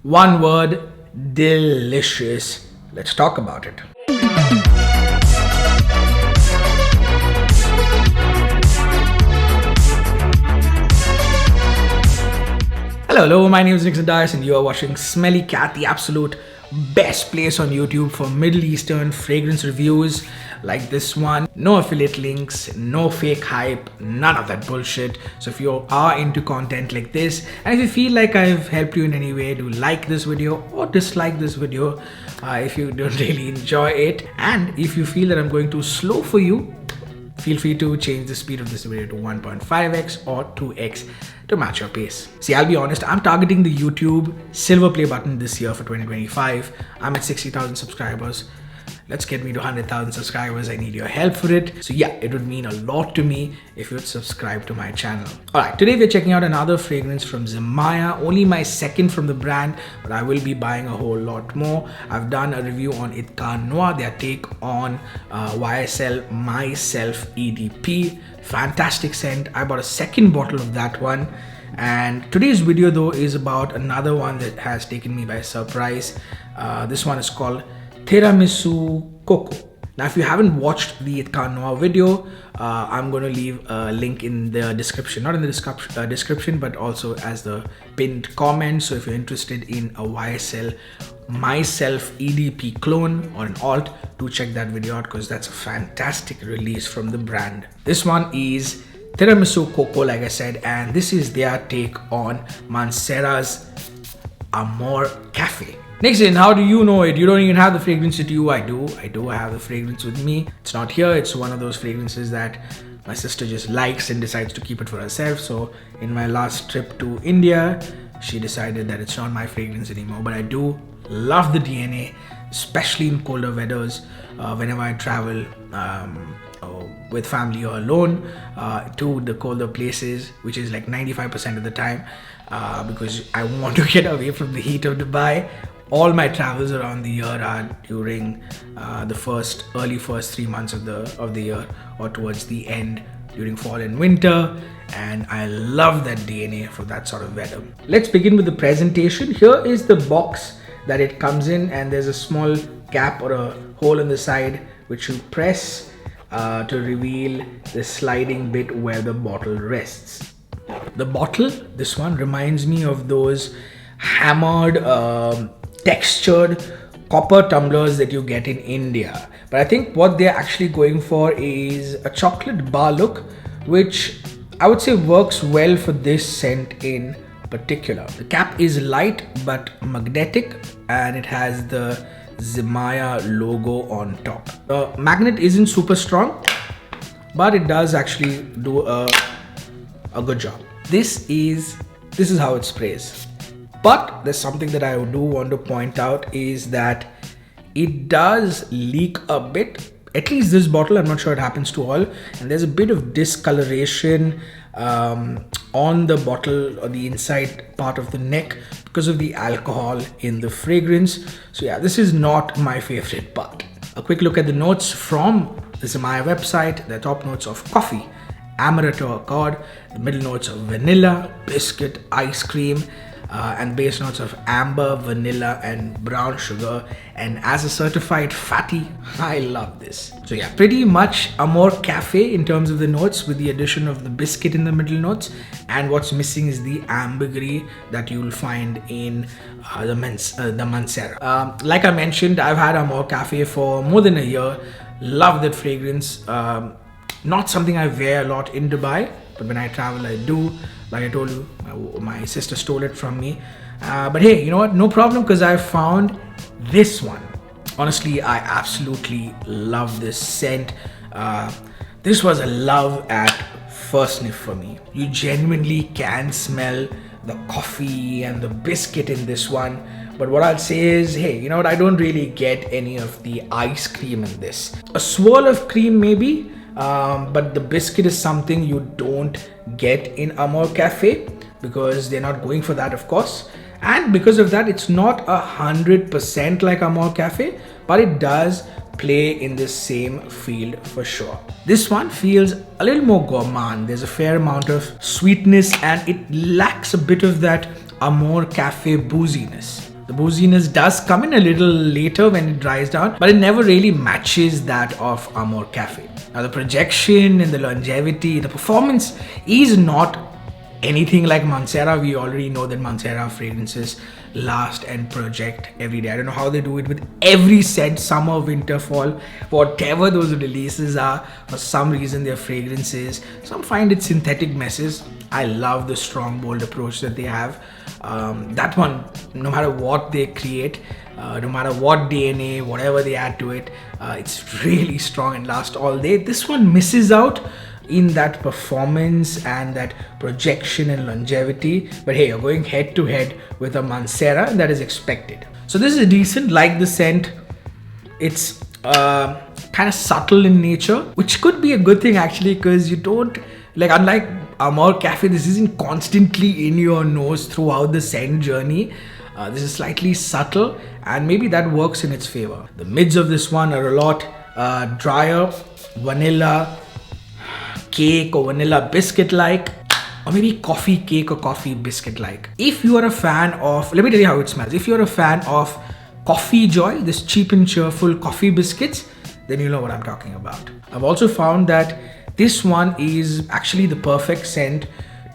One word, delicious. Let's talk about it. Hello, my name is Nick Dias and you are watching Smelly Cat, the absolute best place on YouTube for Middle Eastern fragrance reviews like this one. No affiliate links, no fake hype, none of that bullshit. So if you are into content like this and if you feel like I've helped you in any way, do like this video or dislike this video if you don't really enjoy it. And if you feel that I'm going too slow for you, feel free to change the speed of this video to 1.5x or 2x to match your pace. See, I'll be honest, I'm targeting the YouTube silver play button this year for 2025. I'm at 60,000 subscribers. Let's get me to 100,000 subscribers. I need your help for it. So yeah, it would mean a lot to me if you would subscribe to my channel. Alright, today we're checking out another fragrance from Zimaya. Only my second from the brand, but I will be buying a whole lot more. I've done a review on Itqan Noir, their take on YSL Myself EDP. Fantastic scent. I bought a second bottle of that one. And today's video though is about another one that has taken me by surprise. This one is called Tiramisu Coco. Now, if you haven't watched the Itqan Noir video, I'm going to leave a link in the description, not in the description, but also as the pinned comment. So if you're interested in a YSL Myself EDP clone or an alt, do check that video out because that's a fantastic release from the brand. This one is Tiramisu Coco, like I said, and this is their take on Mancera's Amore Caffè. Next in, how do you know it? You don't even have the fragrance with you. I do have the fragrance with me. It's not here. It's one of those fragrances that my sister just likes and decides to keep it for herself. So in my last trip to India, she decided that it's not my fragrance anymore. But I do love the DNA, especially in colder weathers. Whenever I travel with family or alone to the colder places, which is like 95% of the time, because I want to get away from the heat of Dubai. All my travels around the year are during the early first 3 months of the year or towards the end during fall and winter, and I love that DNA for that sort of weather. Let's begin with the presentation. Here is the box that it comes in, and there's a small cap or a hole in the side which you press to reveal the sliding bit where the bottle rests. The bottle, this one, reminds me of those hammered textured copper tumblers that you get in India, but I think what they're actually going for is a chocolate bar look, which I would say works well for this scent in particular. The cap is light but magnetic, and it has the Zimaya logo on top. The magnet isn't super strong, but it does actually do a good job. This is how it sprays. But there's something that I do want to point out is that it does leak a bit. At least this bottle, I'm not sure it happens to all. And there's a bit of discoloration on the bottle or the inside part of the neck because of the alcohol in the fragrance. So yeah, this is not my favorite part. A quick look at the notes from the Zimaya website. The top notes of coffee, amaretto accord, the middle notes of vanilla, biscuit, ice cream, and base notes of amber, vanilla, and brown sugar. And as a certified fatty, I love this. So yeah, pretty much Amore Caffè in terms of the notes, with the addition of the biscuit in the middle notes. And what's missing is the ambergris that you'll find in the Mancera. Like I mentioned, I've had Amore Caffè for more than a year. Love that fragrance. Not something I wear a lot in Dubai, but when I travel, I do. Like I told you, my sister stole it from me. But hey, you know what? No problem, because I found this one. Honestly, I absolutely love this scent. This was a love at first sniff for me. You genuinely can smell the coffee and the biscuit in this one. But what I'll say is, hey, you know what? I don't really get any of the ice cream in this. A swirl of cream maybe, but the biscuit is something you don't get in Amore Caffè because they're not going for that, of course. And because of that, it's not 100% like Amore Caffè, but it does play in the same field for sure. This one feels a little more gourmand. There's a fair amount of sweetness and it lacks a bit of that Amore Caffè booziness. The booziness does come in a little later when it dries down, but it never really matches that of Amore Caffè. Now the projection and the longevity, the performance is not anything like Mancera. We already know that Mancera fragrances last and project every day. I don't know how they do it with every scent, summer, winter, fall, whatever those releases are. For some reason their fragrances, some find it synthetic messes. I love the strong, bold approach that they have. That one, no matter what they create, no matter what DNA, whatever they add to it, it's really strong and lasts all day. This one misses out in that performance and that projection and longevity, but hey, you're going head to head with a Mancera, and that is expected. So this is decent. Like the scent, it's kind of subtle in nature, which could be a good thing actually, because you don't, like, unlike Amore Caffè, this isn't constantly in your nose throughout the scent journey. This is slightly subtle, and maybe that works in its favor. The mids of this one are a lot drier, vanilla cake or vanilla biscuit like, or maybe coffee cake or coffee biscuit like. If you are a fan of, let me tell you how it smells. If you're a fan of Coffee Joy, this cheap and cheerful coffee biscuits, then you know what I'm talking about. I've also found that this one is actually the perfect scent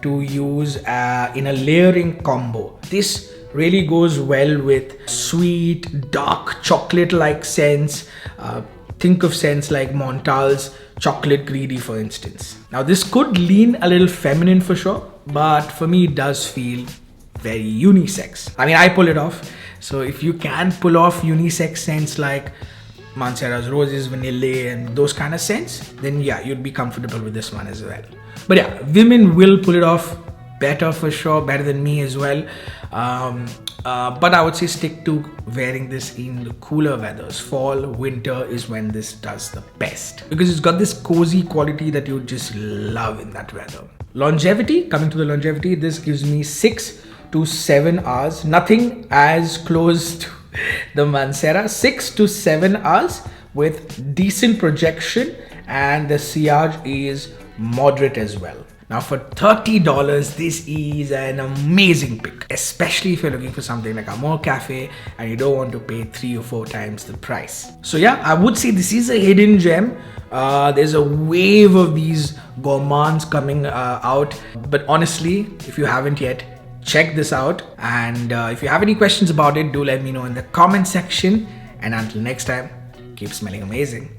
to use in a layering combo. This really goes well with sweet, dark, chocolate-like scents. Think of scents like Montal's Chocolate Greedy, for instance. Now this could lean a little feminine for sure, but for me it does feel very unisex. I mean, I pull it off. So if you can pull off unisex scents like Mancera's Roses, Vanilla, and those kind of scents, then yeah, you'd be comfortable with this one as well. But yeah, women will pull it off better for sure, better than me as well. But I would say stick to wearing this in the cooler weathers. Fall, winter is when this does the best, because it's got this cozy quality that you just love in that weather. Longevity, coming to the longevity, this gives me 6 to 7 hours. Nothing as close to the Mancera. 6 to 7 hours with decent projection, and the sillage is moderate as well. Now for $30, this is an amazing pick, especially if you're looking for something like Amore Caffè and you don't want to pay 3 or 4 times the price. So yeah, I would say this is a hidden gem. There's a wave of these gourmands coming out, but honestly, if you haven't yet, check this out. And if you have any questions about it, do let me know in the comment section. And until next time, keep smelling amazing.